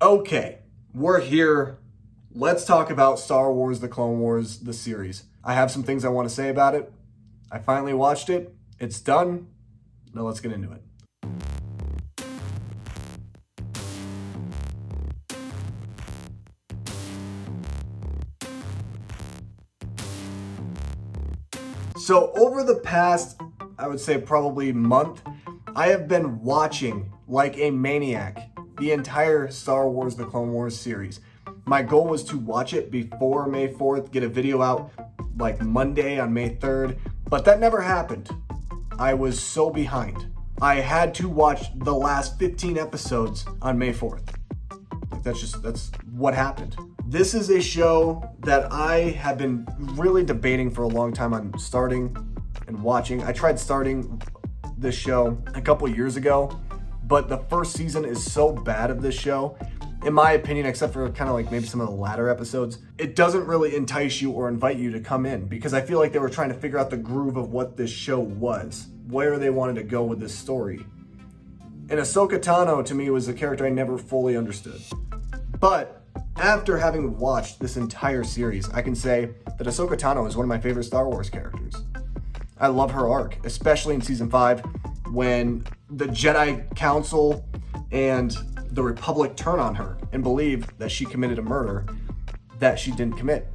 Okay, we're here. Let's talk about Star Wars: The Clone Wars, the series. I have some things I want to say about it. I finally watched it. It's done. Now let's get into it. So over the past, I would say probably month, I have been watching like a maniac the entire Star Wars: The Clone Wars series. My goal was to watch it before May 4th, get a video out like Monday on May 3rd, but that never happened. I was so behind. I had to watch the last 15 episodes on May 4th. That's what happened. This is a show that I have been really debating for a long time on starting and watching. I tried starting this show a couple years ago, but the first season is so bad of this show, in my opinion, except for kind of like maybe some of the latter episodes, it doesn't really entice you or invite you to come in, because I feel like they were trying to figure out the groove of what this show was, where they wanted to go with this story. And Ahsoka Tano, to me, was a character I never fully understood. But after having watched this entire series, I can say that Ahsoka Tano is one of my favorite Star Wars characters. I love her arc, especially in Season 5, when the Jedi Council and the Republic turn on her and believe that she committed a murder that she didn't commit.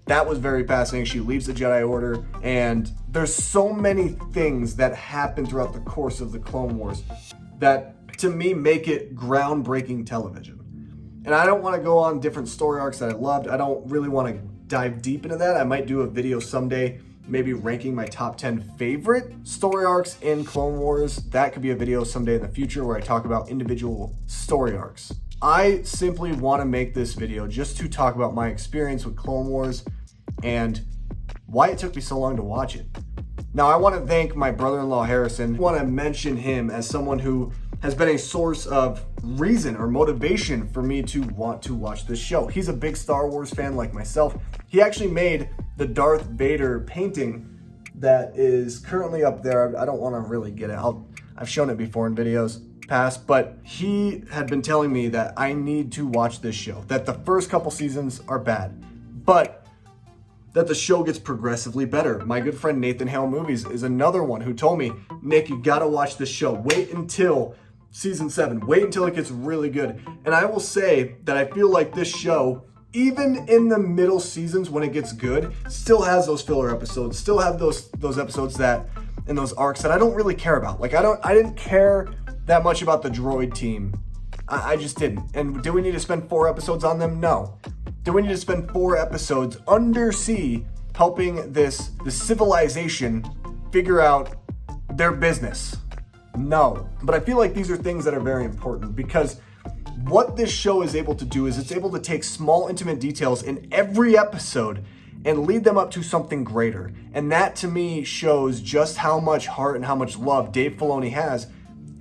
That was very fascinating. She leaves the Jedi Order, and there's so many things that happen throughout the course of the Clone Wars that, to me, make it groundbreaking television. And I don't want to go on different story arcs that I loved. I don't really want to dive deep into that. I might do a video someday, maybe ranking my top 10 favorite story arcs in Clone Wars. That could be a video someday in the future where I talk about individual story arcs. I simply want to make this video just to talk about my experience with Clone Wars and why it took me so long to watch it. Now, I want to thank my brother-in-law Harrison. I want to mention him as someone who has been a source of reason or motivation for me to want to watch this show. He's a big Star Wars fan like myself. He actually made the Darth Vader painting that is currently up there. I don't want to really get it. I've shown it before in videos past, but he had been telling me that I need to watch this show, that the first couple seasons are bad, but that the show gets progressively better. My good friend Nathan Hale Movies is another one who told me, Nick, you gotta watch this show. Wait until Season 7. Wait until it gets really good. And I will say that I feel like this show, even in the middle seasons when it gets good, still has those filler episodes, still have those episodes that, and those arcs that I don't really care about. Like I didn't care that much about the droid team. I just didn't. And do we need to spend 4 episodes on them? No. Do we need to spend 4 episodes undersea helping this civilization figure out their business? No. But I feel like these are things that are very important, because what this show is able to do is it's able to take small, intimate details in every episode and lead them up to something greater. And that, to me, shows just how much heart and how much love Dave Filoni has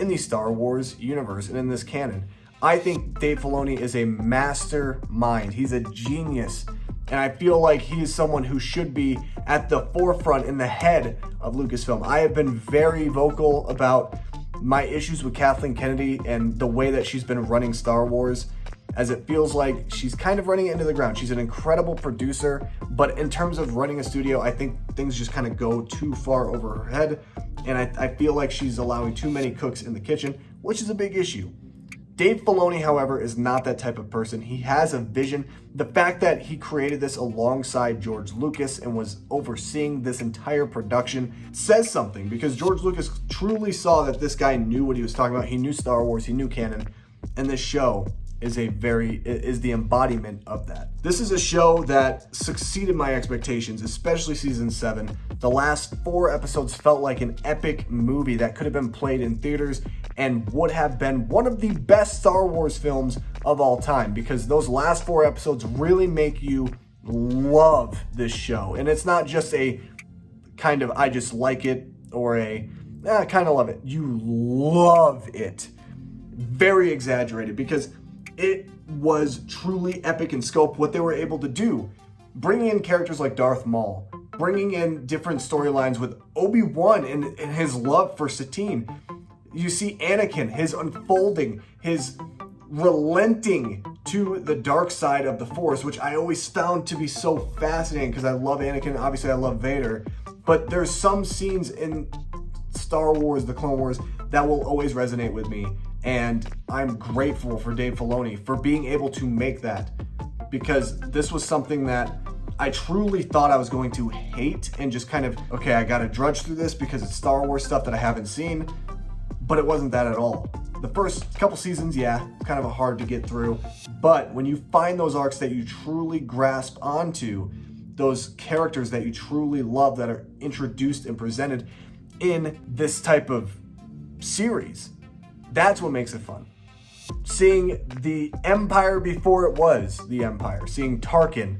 in the Star Wars universe and in this canon. I think Dave Filoni is a mastermind. He's a genius. And I feel like he is someone who should be at the forefront, in the head of Lucasfilm. I have been very vocal about my issues with Kathleen Kennedy and the way that she's been running Star Wars, as it feels like she's kind of running it into the ground. She's an incredible producer, but in terms of running a studio, I think things just kind of go too far over her head. And I feel like she's allowing too many cooks in the kitchen, which is a big issue. Dave Filoni, however, is not that type of person. He has a vision. The fact that he created this alongside George Lucas and was overseeing this entire production says something, because George Lucas truly saw that this guy knew what he was talking about. He knew Star Wars, he knew canon, and this show is the embodiment of that. This is a show that succeeded my expectations, especially Season 7. The last 4 episodes felt like an epic movie that could have been played in theaters and would have been one of the best Star Wars films of all time, because those last 4 episodes really make you love this show. And it's not just a kind of I just like it or a I kind of love it. You love it. Very exaggerated, because it was truly epic in scope what they were able to do. Bringing in characters like Darth Maul, bringing in different storylines with Obi-Wan and his love for Satine. You see Anakin, his unfolding, his relenting to the dark side of the Force, which I always found to be so fascinating because I love Anakin, obviously I love Vader, but there's some scenes in Star Wars, The Clone Wars, that will always resonate with me, and I'm grateful for Dave Filoni for being able to make that, because this was something that I truly thought I was going to hate and just kind of, okay, I gotta drudge through this because it's Star Wars stuff that I haven't seen, but it wasn't that at all. The first couple seasons, yeah, it's kind of hard to get through, but when you find those arcs that you truly grasp onto, those characters that you truly love that are introduced and presented in this type of series, that's what makes it fun. Seeing the Empire before it was the Empire, seeing Tarkin,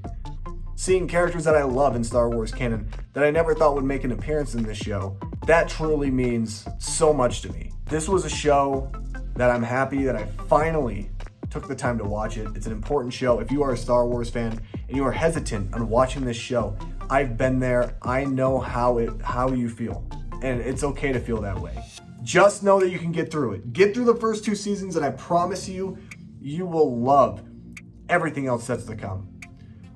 seeing characters that I love in Star Wars canon that I never thought would make an appearance in this show, that truly means so much to me. This was a show that I'm happy that I finally took the time to watch it. It's an important show. If you are a Star Wars fan and you are hesitant on watching this show, I've been there. I know how you feel, and it's okay to feel that way. Just know that you can get through it. Get through the first 2 seasons, and I promise you, you will love everything else that's to come.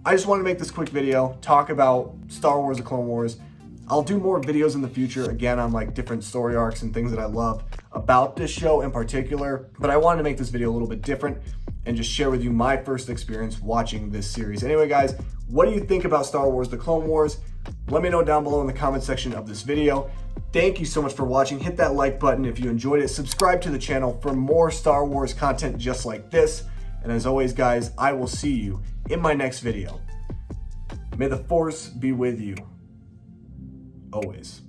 I just wanted to make this quick video, talk about Star Wars: The Clone Wars. I'll do more videos in the future, again, on like different story arcs and things that I love about this show in particular, but I wanted to make this video a little bit different and just share with you my first experience watching this series. Anyway, guys, what do you think about Star Wars: The Clone Wars? Let me know down below in the comment section of this video. Thank you so much for watching. Hit that like button if you enjoyed it. Subscribe to the channel for more Star Wars content just like this. And as always, guys, I will see you in my next video. May the Force be with you always.